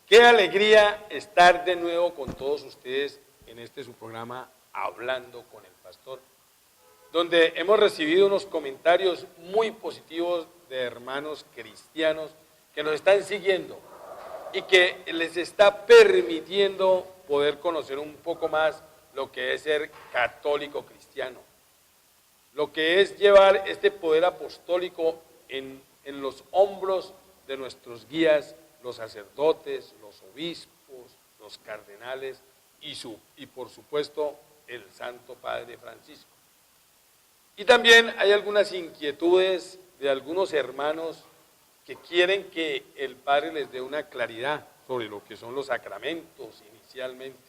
Qué alegría estar de nuevo con todos ustedes en este su programa Hablando con el Pastor, donde hemos recibido unos comentarios muy positivos de hermanos cristianos que nos están siguiendo y que les está permitiendo poder conocer un poco más lo que es ser católico cristiano, lo que es llevar este poder apostólico en los hombros de nuestros guías, los sacerdotes, los obispos, los cardenales y por supuesto el Santo Padre Francisco. Y también hay algunas inquietudes de algunos hermanos que quieren que el Padre les dé una claridad sobre lo que son los sacramentos inicialmente.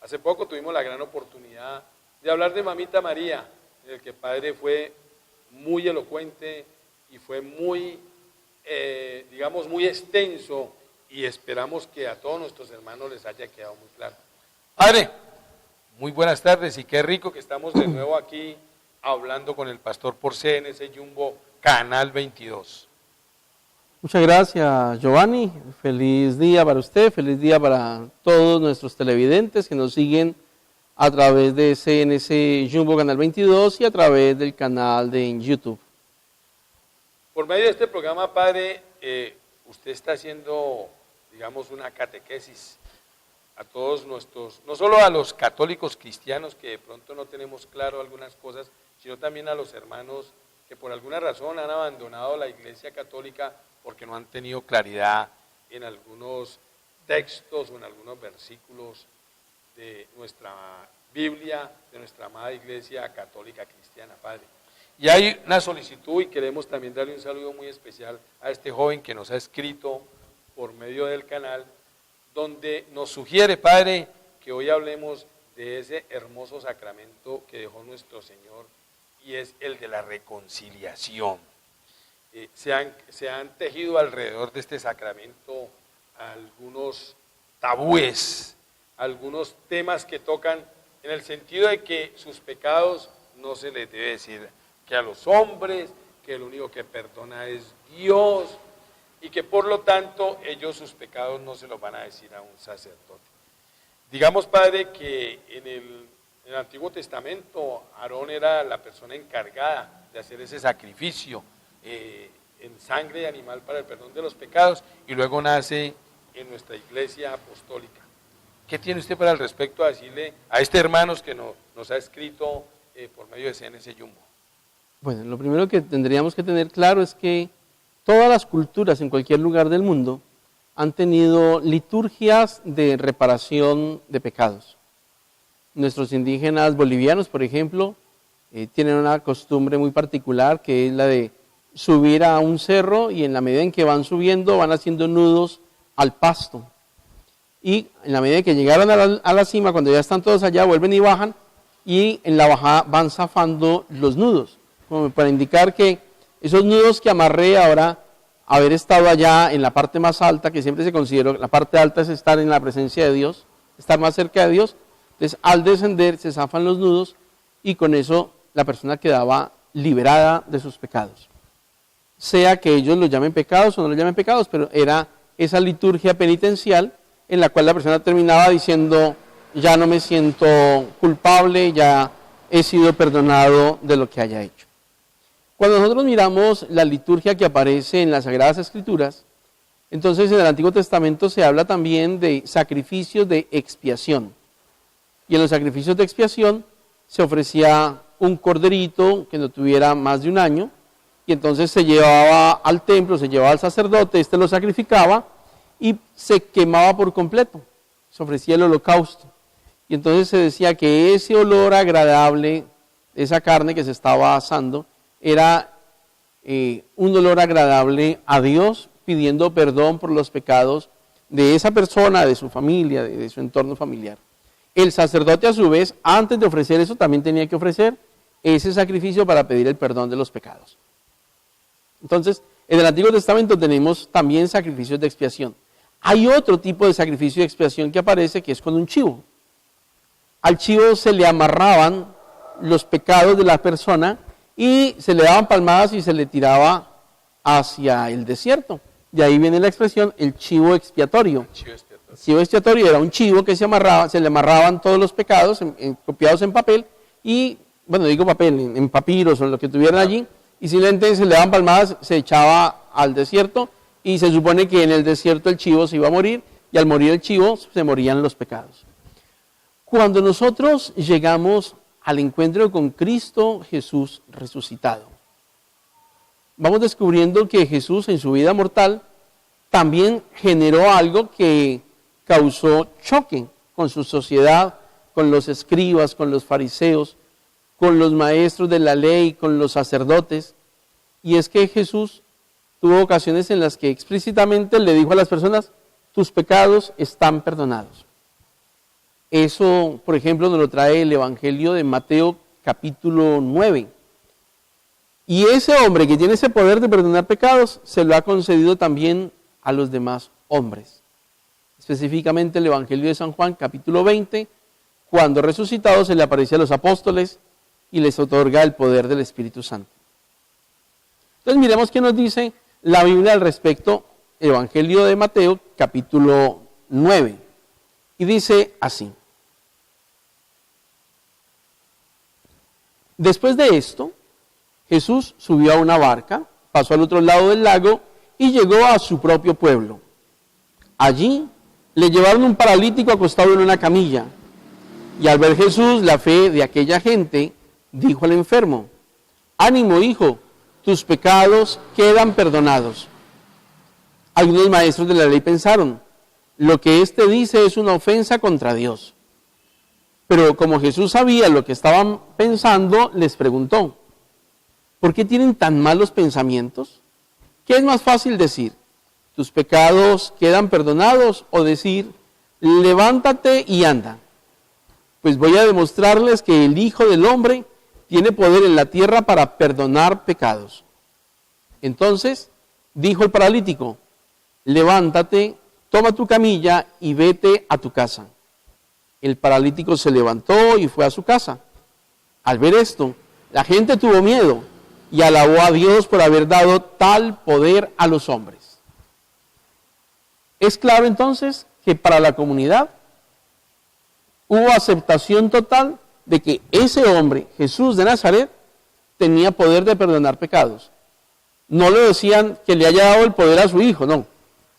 Hace poco tuvimos la gran oportunidad de hablar de Mamita María, en el que el Padre fue muy elocuente y fue muy muy extenso, y esperamos que a todos nuestros hermanos les haya quedado muy claro. Padre, muy buenas tardes y qué rico que estamos de nuevo aquí hablando con el pastor por CNC Jumbo, Canal 22. Muchas gracias, Giovanni. Feliz día para usted, feliz día para todos nuestros televidentes que nos siguen a través de CNC Jumbo Canal 22 y a través del canal de YouTube. Por medio de este programa, Padre, usted está haciendo, una catequesis a todos nuestros, no solo a los católicos cristianos que de pronto no tenemos claro algunas cosas, sino también a los hermanos que por alguna razón han abandonado la Iglesia Católica porque no han tenido claridad en algunos textos o en algunos versículos de nuestra Biblia, de nuestra amada Iglesia Católica Cristiana, Padre. Y hay una solicitud y queremos también darle un saludo muy especial a este joven que nos ha escrito por medio del canal, donde nos sugiere, Padre, que hoy hablemos de ese hermoso sacramento que dejó nuestro Señor, y es el de la reconciliación. Se han tejido alrededor de este sacramento algunos tabúes, algunos temas que tocan en el sentido de que sus pecados no se les debe decir que a los hombres, que el único que perdona es Dios, y que por lo tanto ellos sus pecados no se los van a decir a un sacerdote. Digamos, Padre, que en el Antiguo Testamento Aarón era la persona encargada de hacer ese sacrificio en sangre de animal para el perdón de los pecados, y luego nace en nuestra Iglesia Apostólica. ¿Qué tiene usted para el respecto a decirle a este hermano que nos ha escrito por medio de CNC Jumbo? Bueno, lo primero que tendríamos que tener claro es que todas las culturas en cualquier lugar del mundo han tenido liturgias de reparación de pecados. Nuestros indígenas bolivianos, por ejemplo, tienen una costumbre muy particular que es la de subir a un cerro y en la medida en que van subiendo van haciendo nudos al pasto. Y en la medida en que llegaron a la cima, cuando ya están todos allá, vuelven y bajan, y en la bajada van zafando los nudos, como para indicar que esos nudos que amarré ahora, haber estado allá en la parte más alta, que siempre se consideró, la parte alta es estar en la presencia de Dios, estar más cerca de Dios, entonces al descender se zafan los nudos y con eso la persona quedaba liberada de sus pecados. Sea que ellos lo llamen pecados o no lo llamen pecados, pero era esa liturgia penitencial en la cual la persona terminaba diciendo, ya no me siento culpable, ya he sido perdonado de lo que haya hecho. Cuando nosotros miramos la liturgia que aparece en las Sagradas Escrituras, entonces en el Antiguo Testamento se habla también de sacrificios de expiación. Y en los sacrificios de expiación se ofrecía un corderito que no tuviera más de un año, y entonces se llevaba al templo, se llevaba al sacerdote, este lo sacrificaba y se quemaba por completo, se ofrecía el holocausto. Y entonces se decía que ese olor agradable, esa carne que se estaba asando, era un olor agradable a Dios, pidiendo perdón por los pecados de esa persona, de su familia, de su entorno familiar. El sacerdote a su vez, antes de ofrecer eso, también tenía que ofrecer ese sacrificio para pedir el perdón de los pecados. Entonces, en el Antiguo Testamento tenemos también sacrificios de expiación. Hay otro tipo de sacrificio de expiación que aparece, que es con un chivo. Al chivo se le amarraban los pecados de la persona y se le daban palmadas y se le tiraba hacia el desierto. De ahí viene la expresión el chivo expiatorio. El chivo expiatorio era un chivo que se le amarraban todos los pecados copiados en papel y, bueno, digo papel, en papiros o lo que tuvieran allí, y simplemente se le daban palmadas, se echaba al desierto y se supone que en el desierto el chivo se iba a morir y al morir el chivo se morían los pecados. Cuando nosotros llegamos al encuentro con Cristo Jesús resucitado, vamos descubriendo que Jesús en su vida mortal también generó algo que causó choque con su sociedad, con los escribas, con los fariseos, con los maestros de la ley, con los sacerdotes. Y es que Jesús tuvo ocasiones en las que explícitamente le dijo a las personas, tus pecados están perdonados. Eso, por ejemplo, nos lo trae el Evangelio de Mateo capítulo 9. Y ese hombre que tiene ese poder de perdonar pecados, se lo ha concedido también a los demás hombres. Específicamente el Evangelio de San Juan capítulo 20, cuando resucitado se le aparece a los apóstoles y les otorga el poder del Espíritu Santo. Entonces miremos qué nos dice la Biblia al respecto, Evangelio de Mateo capítulo 9. Y dice así. Después de esto, Jesús subió a una barca, pasó al otro lado del lago y llegó a su propio pueblo. Allí le llevaron un paralítico acostado en una camilla. Y al ver Jesús la fe de aquella gente, dijo al enfermo, ánimo hijo, tus pecados quedan perdonados. Algunos maestros de la ley pensaron, lo que éste dice es una ofensa contra Dios. Pero como Jesús sabía lo que estaban pensando, les preguntó, ¿por qué tienen tan malos pensamientos? ¿Qué es más fácil decir? ¿Tus pecados quedan perdonados? O decir, levántate y anda. Pues voy a demostrarles que el Hijo del Hombre tiene poder en la tierra para perdonar pecados. Entonces dijo el paralítico, levántate, toma tu camilla y vete a tu casa. El paralítico se levantó y fue a su casa. Al ver esto, la gente tuvo miedo y alabó a Dios por haber dado tal poder a los hombres. Es claro entonces que para la comunidad hubo aceptación total de que ese hombre, Jesús de Nazaret, tenía poder de perdonar pecados. No le decían que le haya dado el poder a su hijo, no,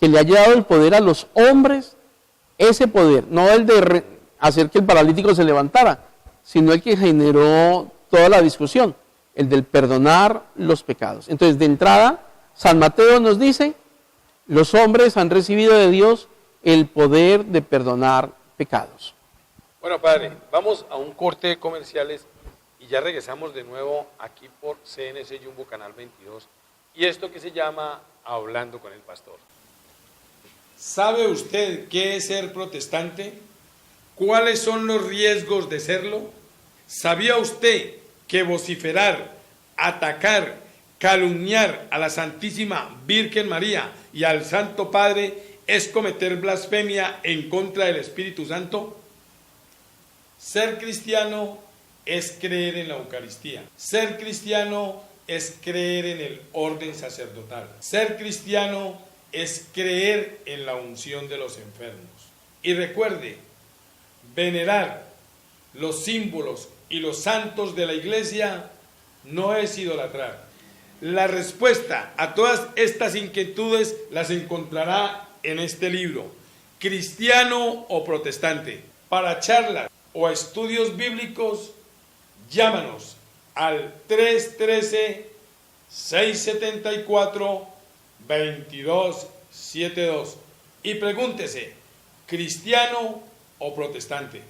que le haya dado el poder a los hombres, ese poder, no el de hacer que el paralítico se levantara, sino el que generó toda la discusión, el del perdonar los pecados. Entonces, de entrada, San Mateo nos dice, los hombres han recibido de Dios el poder de perdonar pecados. Bueno, padre, vamos a un corte de comerciales y ya regresamos de nuevo aquí por CNC Jumbo Canal 22 y esto que se llama Hablando con el Pastor. ¿Sabe usted qué es ser protestante? ¿Cuáles son los riesgos de serlo? ¿Sabía usted que vociferar, atacar, calumniar a la Santísima Virgen María y al Santo Padre es cometer blasfemia en contra del Espíritu Santo? Ser cristiano es creer en la Eucaristía. Ser cristiano es creer en el orden sacerdotal. Ser cristiano es creer en la unción de los enfermos. Y recuerde, venerar los símbolos y los santos de la Iglesia no es idolatrar. La respuesta a todas estas inquietudes las encontrará en este libro, Cristiano o Protestante. Para charlas o estudios bíblicos, llámanos al 313-674-2272 y pregúntese, ¿cristiano o protestante?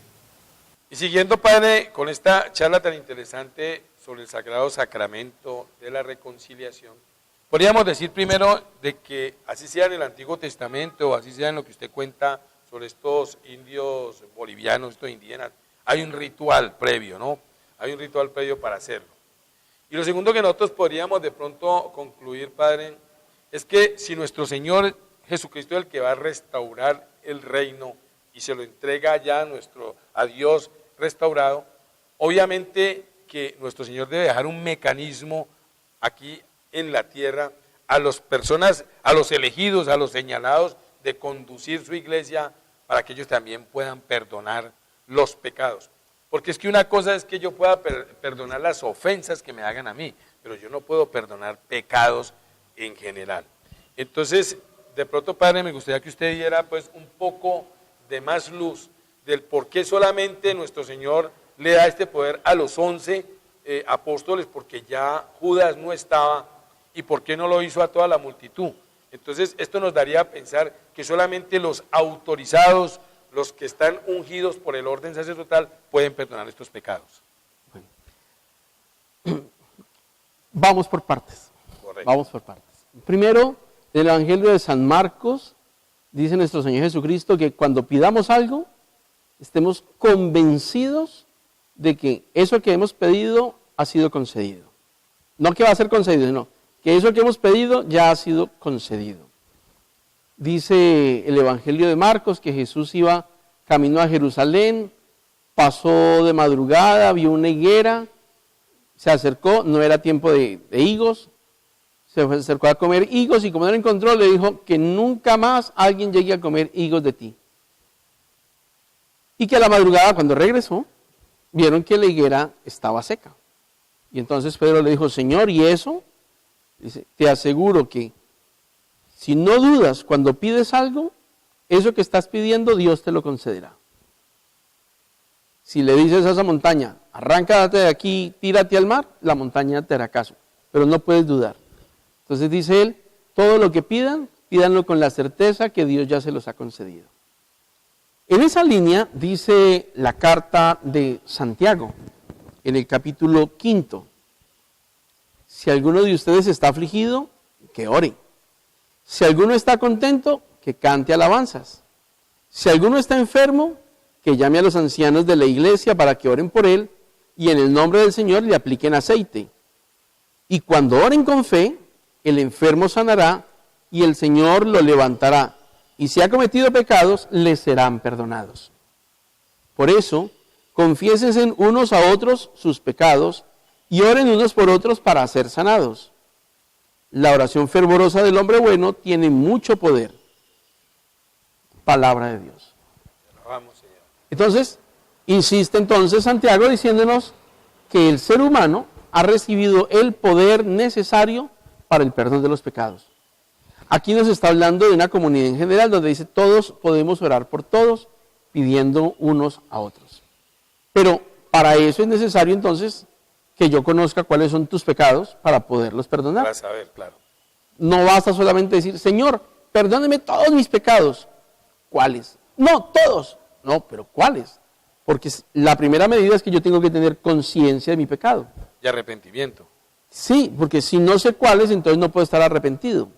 Y siguiendo, padre, con esta charla tan interesante sobre el Sagrado Sacramento de la Reconciliación, podríamos decir primero de que así sea en el Antiguo Testamento o así sea en lo que usted cuenta sobre estos indios bolivianos, estos indígenas, hay un ritual previo, ¿no? Hay un ritual previo para hacerlo. Y lo segundo que nosotros podríamos de pronto concluir, padre, es que si nuestro Señor Jesucristo es el que va a restaurar el reino y se lo entrega ya a Dios restaurado, obviamente que nuestro Señor debe dejar un mecanismo aquí en la tierra a las personas, a los elegidos, a los señalados, de conducir su iglesia para que ellos también puedan perdonar los pecados. Porque es que una cosa es que yo pueda perdonar las ofensas que me hagan a mí, pero yo no puedo perdonar pecados en general. Entonces, de pronto, Padre, me gustaría que usted diera pues un poco de más luz del por qué solamente nuestro Señor le da este poder a los 11 apóstoles, porque ya Judas no estaba, y por qué no lo hizo a toda la multitud. Entonces, esto nos daría a pensar que solamente los autorizados, los que están ungidos por el orden sacerdotal, pueden perdonar estos pecados. Bueno. Vamos por partes. Correcto. Vamos por partes. Primero, en el Evangelio de San Marcos, dice nuestro Señor Jesucristo que cuando pidamos algo, estemos convencidos de que eso que hemos pedido ha sido concedido. No que va a ser concedido, sino que eso que hemos pedido ya ha sido concedido. Dice el Evangelio de Marcos que Jesús iba camino a Jerusalén, pasó de madrugada, vio una higuera, se acercó, no era tiempo de higos, se acercó a comer higos y como no lo encontró, le dijo que nunca más alguien llegue a comer higos de ti. Y que a la madrugada, cuando regresó, vieron que la higuera estaba seca. Y entonces Pedro le dijo, Señor, ¿y eso? Dice, te aseguro que si no dudas cuando pides algo, eso que estás pidiendo Dios te lo concederá. Si le dices a esa montaña, arráncate de aquí, tírate al mar, la montaña te hará caso, pero no puedes dudar. Entonces dice él, todo lo que pidan, pídanlo con la certeza que Dios ya se los ha concedido. En esa línea dice la carta de Santiago, en el capítulo 5. Si alguno de ustedes está afligido, que ore. Si alguno está contento, que cante alabanzas. Si alguno está enfermo, que llame a los ancianos de la iglesia para que oren por él y en el nombre del Señor le apliquen aceite. Y cuando oren con fe, el enfermo sanará y el Señor lo levantará. Y si ha cometido pecados, le serán perdonados. Por eso, confiésense unos a otros sus pecados y oren unos por otros para ser sanados. La oración fervorosa del hombre bueno tiene mucho poder. Palabra de Dios. Vamos, Señor. Entonces, insiste entonces Santiago diciéndonos que el ser humano ha recibido el poder necesario para el perdón de los pecados. Aquí nos está hablando de una comunidad en general donde dice todos podemos orar por todos pidiendo unos a otros. Pero para eso es necesario entonces que yo conozca cuáles son tus pecados para poderlos perdonar. Para saber, claro. No basta solamente decir, Señor, perdóneme todos mis pecados. ¿Cuáles? No, todos. No, pero ¿cuáles? Porque la primera medida es que yo tengo que tener conciencia de mi pecado. Y arrepentimiento. Sí, porque si no sé cuáles, entonces no puedo estar arrepentido.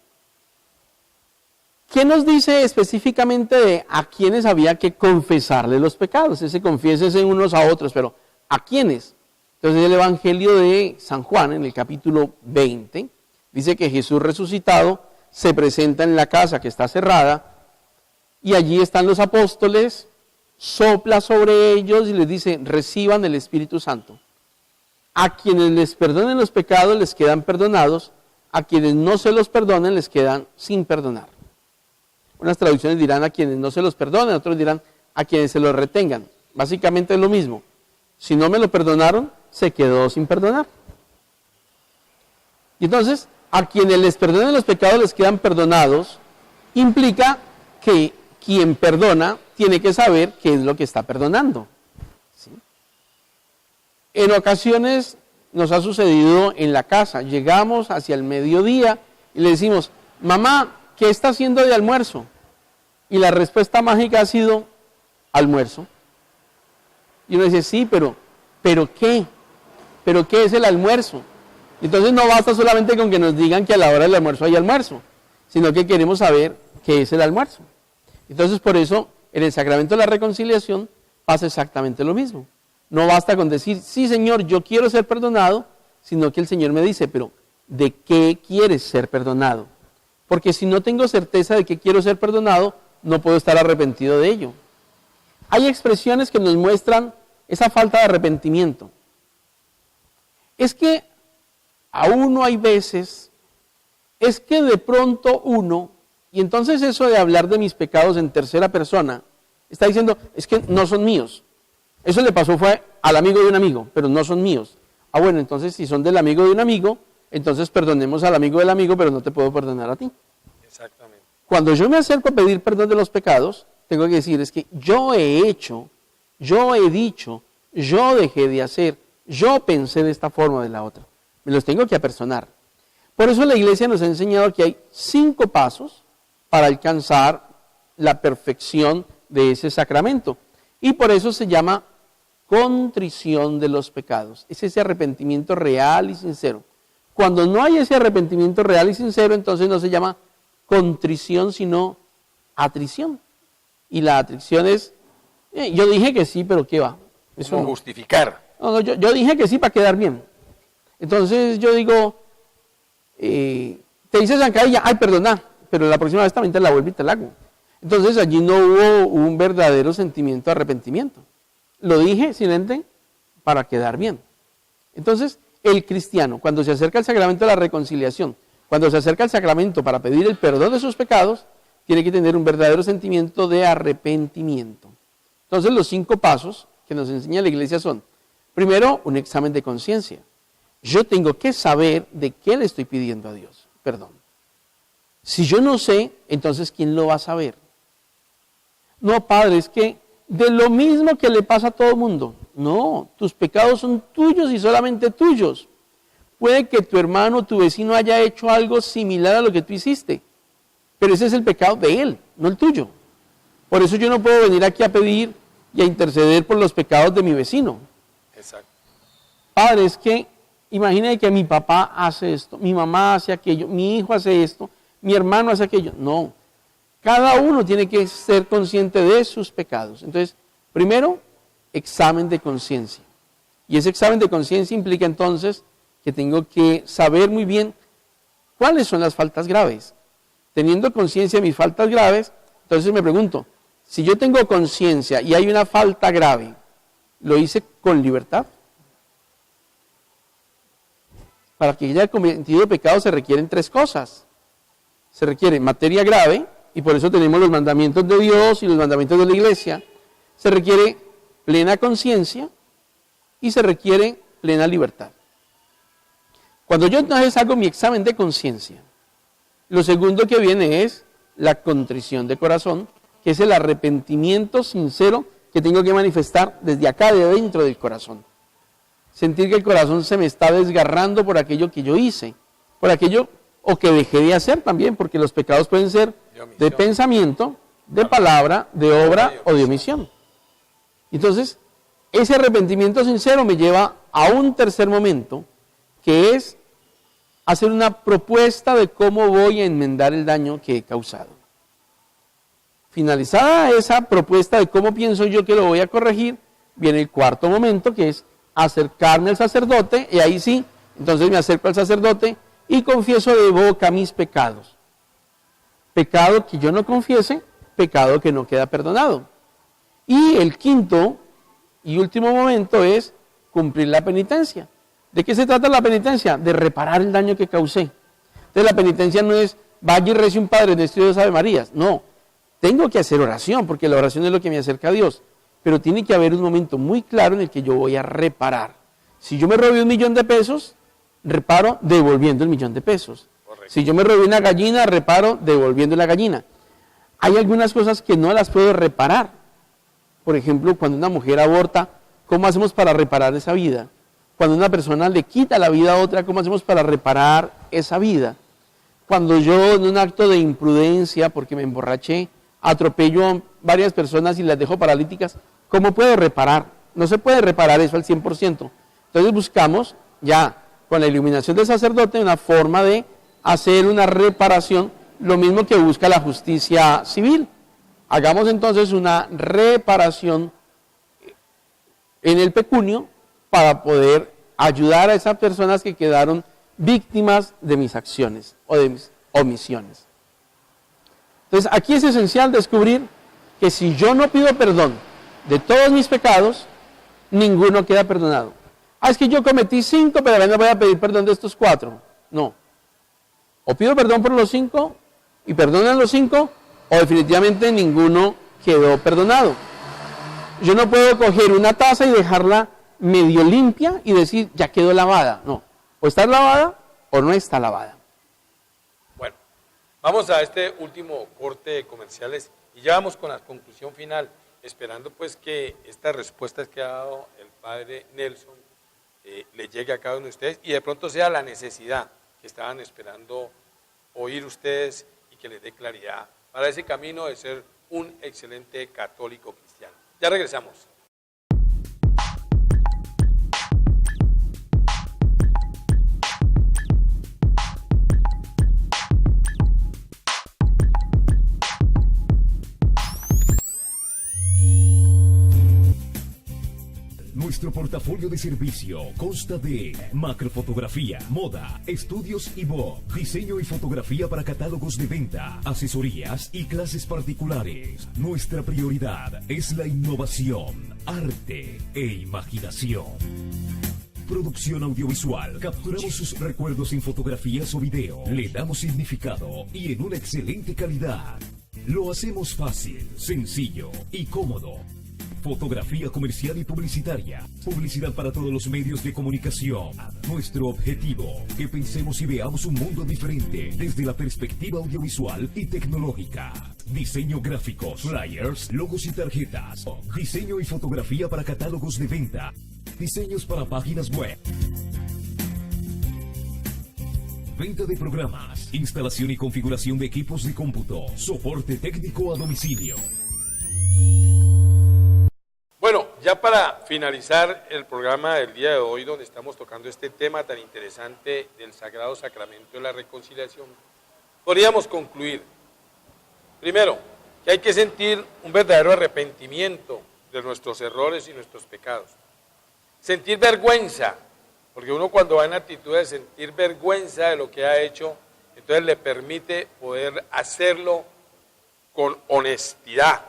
¿Qué nos dice específicamente de a quiénes había que confesarle los pecados? Ese confiésese unos a otros, pero ¿a quiénes? Entonces el Evangelio de San Juan, en el capítulo 20, dice que Jesús resucitado se presenta en la casa que está cerrada y allí están los apóstoles, sopla sobre ellos y les dice, reciban el Espíritu Santo. A quienes les perdonen los pecados les quedan perdonados, a quienes no se los perdonen les quedan sin perdonar. Unas traducciones dirán a quienes no se los perdonen, otros dirán a quienes se los retengan. Básicamente es lo mismo. Si no me lo perdonaron, se quedó sin perdonar. Y entonces, a quienes les perdonen los pecados les quedan perdonados, implica que quien perdona tiene que saber qué es lo que está perdonando. ¿Sí? En ocasiones nos ha sucedido en la casa, llegamos hacia el mediodía y le decimos, mamá, ¿qué está haciendo de almuerzo? Y la respuesta mágica ha sido, almuerzo. Y uno dice, sí, pero ¿qué? ¿Pero qué es el almuerzo? Entonces no basta solamente con que nos digan que a la hora del almuerzo hay almuerzo, sino que queremos saber qué es el almuerzo. Entonces por eso en el sacramento de la reconciliación pasa exactamente lo mismo. No basta con decir, sí Señor, yo quiero ser perdonado, sino que el Señor me dice, pero ¿de qué quieres ser perdonado? Porque si no tengo certeza de que quiero ser perdonado, no puedo estar arrepentido de ello. Hay expresiones que nos muestran esa falta de arrepentimiento. Es que a uno hay veces, es que de pronto uno, y entonces eso de hablar de mis pecados en tercera persona, está diciendo, es que no son míos. Eso le pasó fue al amigo de un amigo, pero no son míos. Ah, bueno, entonces si son del amigo de un amigo, entonces perdonemos al amigo del amigo, pero no te puedo perdonar a ti. Exactamente. Cuando yo me acerco a pedir perdón de los pecados, tengo que decir, es que yo he hecho, yo he dicho, yo dejé de hacer, yo pensé de esta forma o de la otra. Me los tengo que apersonar. Por eso la iglesia nos ha enseñado que hay 5 pasos para alcanzar la perfección de ese sacramento. Y por eso se llama contrición de los pecados. Es ese arrepentimiento real y sincero. Cuando no hay ese arrepentimiento real y sincero, entonces no se llama contrición, sino atrición. Y la atrición es, yo dije que sí, pero ¿qué va? Eso no. Justificar. No, yo dije que sí para quedar bien. Entonces yo digo, te dice zancadilla, ay, perdona, pero la próxima vez también te la vuelvo y te la hago. Entonces allí no hubo un verdadero sentimiento de arrepentimiento. Lo dije, silente, para quedar bien. Entonces, el cristiano, cuando se acerca al sacramento de la reconciliación, cuando se acerca al sacramento para pedir el perdón de sus pecados, tiene que tener un verdadero sentimiento de arrepentimiento. Entonces, los 5 pasos que nos enseña la iglesia son, primero, un examen de conciencia. Yo tengo que saber de qué le estoy pidiendo a Dios perdón. Si yo no sé, entonces, ¿quién lo va a saber? No, padre, es que de lo mismo que le pasa a todo el mundo. No, tus pecados son tuyos y solamente tuyos. Puede que tu hermano o tu vecino haya hecho algo similar a lo que tú hiciste, pero ese es el pecado de él, no el tuyo. Por eso yo no puedo venir aquí a pedir y a interceder por los pecados de mi vecino. Exacto. Padre, es que imagínate que mi papá hace esto, mi mamá hace aquello, mi hijo hace esto, mi hermano hace aquello. No. Cada uno tiene que ser consciente de sus pecados. Entonces, primero, examen de conciencia. Y ese examen de conciencia implica entonces que tengo que saber muy bien cuáles son las faltas graves. Teniendo conciencia de mis faltas graves, entonces me pregunto, si yo tengo conciencia y hay una falta grave, ¿lo hice con libertad? Para que haya cometido pecado se requieren 3 cosas. Se requiere materia grave, y por eso tenemos los mandamientos de Dios y los mandamientos de la iglesia. Se requiere plena conciencia y se requiere plena libertad. Cuando yo entonces hago mi examen de conciencia, lo segundo que viene es la contrición de corazón, que es el arrepentimiento sincero que tengo que manifestar desde acá, de dentro del corazón. Sentir que el corazón se me está desgarrando por aquello que yo hice, por aquello o que dejé de hacer también, porque los pecados pueden ser de pensamiento, de palabra, de obra o de omisión. Entonces, ese arrepentimiento sincero me lleva a un tercer momento, que es hacer una propuesta de cómo voy a enmendar el daño que he causado. Finalizada esa propuesta de cómo pienso yo que lo voy a corregir, viene el cuarto momento, que es acercarme al sacerdote, y ahí sí, entonces me acerco al sacerdote y confieso de boca mis pecados. Pecado que yo no confiese, pecado que no queda perdonado. Y el quinto y último momento es cumplir la penitencia. ¿De qué se trata la penitencia? De reparar el daño que causé. Entonces la penitencia no es vaya y rece un Padre Nuestro y 2 Ave Marías. No, tengo que hacer oración, porque la oración es lo que me acerca a Dios. Pero tiene que haber un momento muy claro en el que yo voy a reparar. Si yo me robé $1.000.000 de pesos, reparo devolviendo el $1.000.000 de pesos. Correcto. Si yo me robé una gallina, reparo devolviendo la gallina. Hay algunas cosas que no las puedo reparar. Por ejemplo, cuando una mujer aborta, ¿cómo hacemos para reparar esa vida? Cuando una persona le quita la vida a otra, ¿cómo hacemos para reparar esa vida? Cuando yo, en un acto de imprudencia, porque me emborraché, atropello a varias personas y las dejo paralíticas, ¿cómo puedo reparar? No se puede reparar eso al 100%. Entonces buscamos ya, con la iluminación del sacerdote, una forma de hacer una reparación, lo mismo que busca la justicia civil. Hagamos entonces una reparación en el pecunio para poder ayudar a esas personas que quedaron víctimas de mis acciones o de mis omisiones. Entonces aquí es esencial descubrir que si yo no pido perdón de todos mis pecados, ninguno queda perdonado. es que yo cometí 5, pero ahora no voy a pedir perdón de estos 4. No. O pido perdón por los 5 y perdonan los 5, o definitivamente ninguno quedó perdonado. Yo no puedo coger una taza y dejarla medio limpia y decir, ya quedó lavada. No. O está lavada o no está lavada. Bueno, vamos a este último corte de comerciales y ya vamos con la conclusión final, esperando pues que estas respuestas que ha dado el padre Nelson le llegue a cada uno de ustedes y de pronto sea la necesidad que estaban esperando oír ustedes y que les dé claridad para ese camino de ser un excelente católico cristiano. Ya regresamos. Nuestro portafolio de servicio consta de macrofotografía, moda, estudios y blog, diseño y fotografía para catálogos de venta, asesorías y clases particulares. Nuestra prioridad es la innovación, arte e imaginación. Producción audiovisual. Capturamos sus recuerdos en fotografías o video. Le damos significado y en una excelente calidad. Lo hacemos fácil, sencillo y cómodo. Fotografía comercial y publicitaria. Publicidad para todos los medios de comunicación. Nuestro objetivo, que pensemos y veamos un mundo diferente desde la perspectiva audiovisual y tecnológica. Diseño gráfico, flyers, logos y tarjetas. Diseño y fotografía para catálogos de venta. Diseños para páginas web. Venta de programas. Instalación y configuración de equipos de cómputo. Soporte técnico a domicilio. Bueno, ya para finalizar el programa del día de hoy, donde estamos tocando este tema tan interesante del Sagrado Sacramento de la Reconciliación, podríamos concluir, primero, que hay que sentir un verdadero arrepentimiento de nuestros errores y nuestros pecados. Sentir vergüenza, porque uno cuando va en actitud de sentir vergüenza de lo que ha hecho, entonces le permite poder hacerlo con honestidad,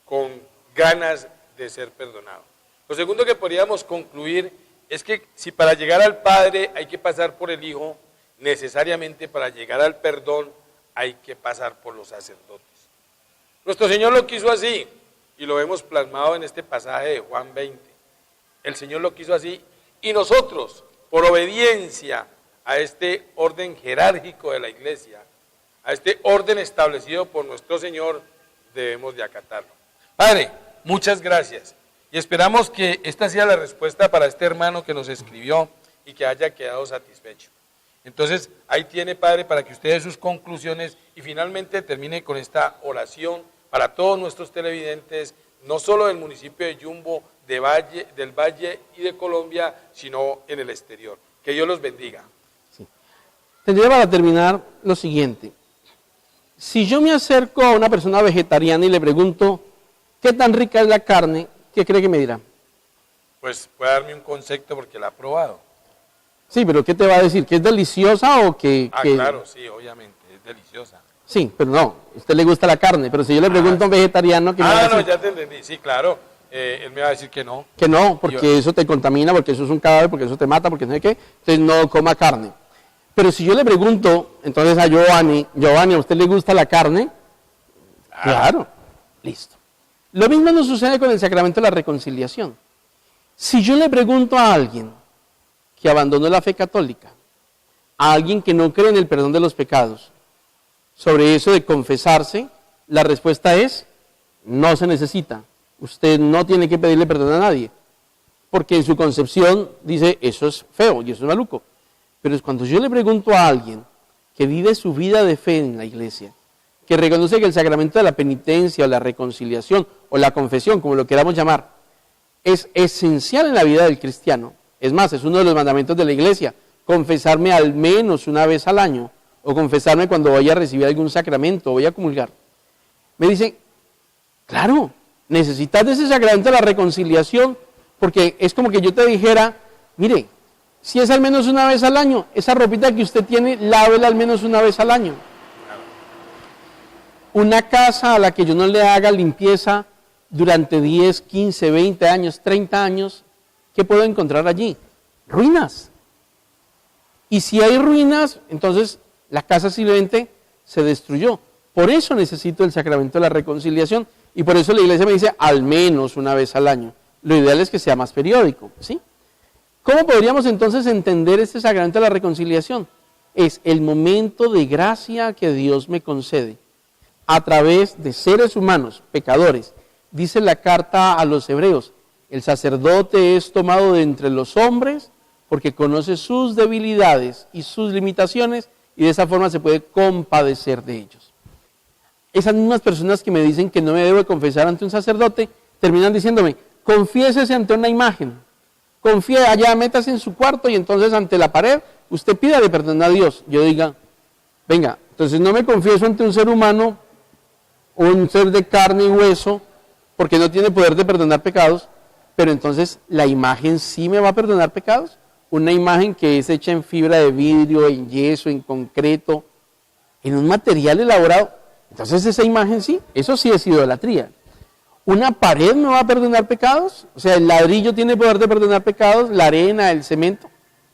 con ganas de ser perdonado. Lo segundo que podríamos concluir es que si para llegar al Padre hay que pasar por el Hijo, necesariamente para llegar al perdón hay que pasar por los sacerdotes. Nuestro Señor lo quiso así y lo vemos plasmado en este pasaje de Juan 20. El Señor lo quiso así y nosotros, por obediencia a este orden jerárquico de la Iglesia, a este orden establecido por nuestro Señor, debemos de acatarlo. Padre, muchas gracias y esperamos que esta sea la respuesta para este hermano que nos escribió y que haya quedado satisfecho. Entonces, ahí tiene, Padre, para que usted dé sus conclusiones y finalmente termine con esta oración para todos nuestros televidentes, no solo del municipio de Yumbo, del Valle y de Colombia, sino en el exterior. Que Dios los bendiga. Sí. Tendría para terminar lo siguiente. Si yo me acerco a una persona vegetariana y le pregunto, ¿qué tan rica es la carne? ¿Qué cree que me dirá? Pues puede darme un concepto porque la ha probado. Sí, pero ¿qué te va a decir? ¿Que es deliciosa o que...? Claro, sí, obviamente, es deliciosa. Sí, pero no, a usted le gusta la carne, pero si yo le pregunto a un vegetariano... ¿qué me va a decir? No, ya te entendí, sí, claro, él me va a decir que no. Que no, porque eso te contamina, porque eso es un cadáver, porque eso te mata, porque no sé qué, entonces no coma carne. Pero si yo le pregunto, entonces a Giovanni, ¿a usted le gusta la carne? Claro, listo. Lo mismo nos sucede con el sacramento de la reconciliación. Si yo le pregunto a alguien que abandonó la fe católica, a alguien que no cree en el perdón de los pecados, sobre eso de confesarse, la respuesta es, no se necesita. Usted no tiene que pedirle perdón a nadie, porque en su concepción dice, eso es feo y eso es maluco. Pero es cuando yo le pregunto a alguien que vive su vida de fe en la iglesia, que reconoce que el sacramento de la penitencia o la reconciliación o la confesión, como lo queramos llamar, es esencial en la vida del cristiano. Es más, es uno de los mandamientos de la iglesia, confesarme al menos una vez al año, o confesarme cuando vaya a recibir algún sacramento o voy a comulgar. Me dicen, claro, necesitas de ese sacramento de la reconciliación, porque es como que yo te dijera, mire, si es al menos una vez al año, esa ropita que usted tiene, lávela al menos una vez al año. Una casa a la que yo no le haga limpieza durante 10, 15, 20 años, 30 años, ¿qué puedo encontrar allí? Ruinas. Y si hay ruinas, entonces la casa simplemente se destruyó. Por eso necesito el sacramento de la reconciliación. Y por eso la iglesia me dice al menos una vez al año. Lo ideal es que sea más periódico, ¿sí? ¿Cómo podríamos entonces entender este sacramento de la reconciliación? Es el momento de gracia que Dios me concede a través de seres humanos, pecadores. Dice la carta a los hebreos, el sacerdote es tomado de entre los hombres porque conoce sus debilidades y sus limitaciones y de esa forma se puede compadecer de ellos. Esas mismas personas que me dicen que no me debo confesar ante un sacerdote, terminan diciéndome, confiésese ante una imagen, confíe allá, métase en su cuarto y entonces ante la pared usted pídale perdón a Dios. Yo diga, venga, entonces no me confieso ante un ser humano o un ser de carne y hueso porque no tiene poder de perdonar pecados, pero entonces la imagen sí me va a perdonar pecados. Una imagen que es hecha en fibra de vidrio, en yeso, en concreto, en un material elaborado. Entonces esa imagen sí, eso sí es idolatría. ¿Una pared me va a perdonar pecados? O sea, ¿el ladrillo tiene poder de perdonar pecados? ¿La arena, el cemento?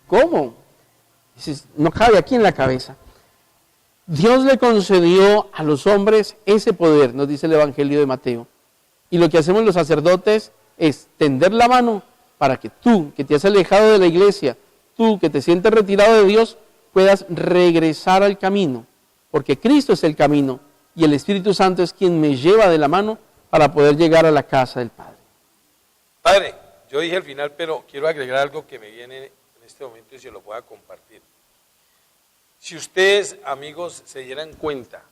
¿Cómo? No cabe aquí en la cabeza. Dios le concedió a los hombres ese poder, nos dice el Evangelio de Mateo. Y lo que hacemos los sacerdotes es tender la mano para que tú, que te has alejado de la iglesia, tú que te sientes retirado de Dios, puedas regresar al camino. Porque Cristo es el camino y el Espíritu Santo es quien me lleva de la mano para poder llegar a la casa del Padre. Padre, yo dije al final, pero quiero agregar algo que me viene en este momento y se lo voy a compartir. Si ustedes, amigos, se dieran cuenta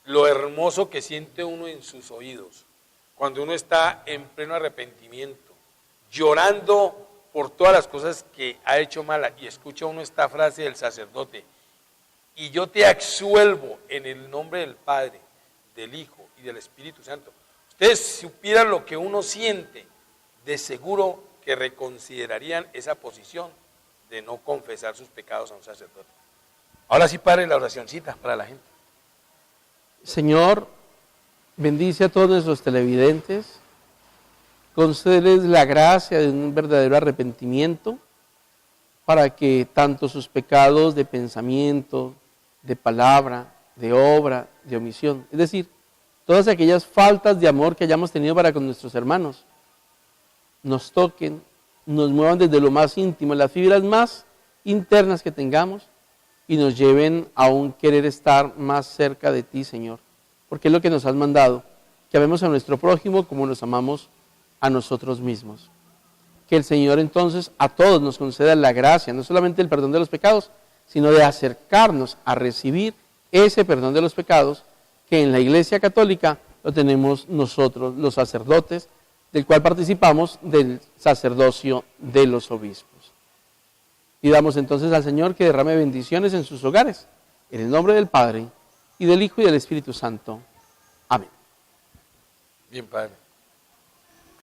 lo hermoso que siente uno en sus oídos cuando uno está en pleno arrepentimiento, llorando por todas las cosas que ha hecho mal, y escucha uno esta frase del sacerdote, y yo te absuelvo en el nombre del Padre, del Hijo y del Espíritu Santo. Ustedes supieran lo que uno siente, de seguro que reconsiderarían esa posición de no confesar sus pecados a un sacerdote. Ahora sí, Padre, la oracioncita para la gente. Señor, bendice a todos nuestros televidentes, concédeles la gracia de un verdadero arrepentimiento para que tanto sus pecados de pensamiento, de palabra, de obra, de omisión, es decir, todas aquellas faltas de amor que hayamos tenido para con nuestros hermanos, nos toquen, nos muevan desde lo más íntimo, las fibras más internas que tengamos y nos lleven a un querer estar más cerca de ti, Señor, porque es lo que nos has mandado, que amemos a nuestro prójimo como nos amamos a nosotros mismos. Que el Señor entonces a todos nos conceda la gracia, no solamente el perdón de los pecados, sino de acercarnos a recibir ese perdón de los pecados que en la Iglesia Católica lo tenemos nosotros, los sacerdotes, del cual participamos del sacerdocio de los obispos. Pidamos entonces al Señor que derrame bendiciones en sus hogares, en el nombre del Padre, y del Hijo y del Espíritu Santo. Amén. Bien, Padre.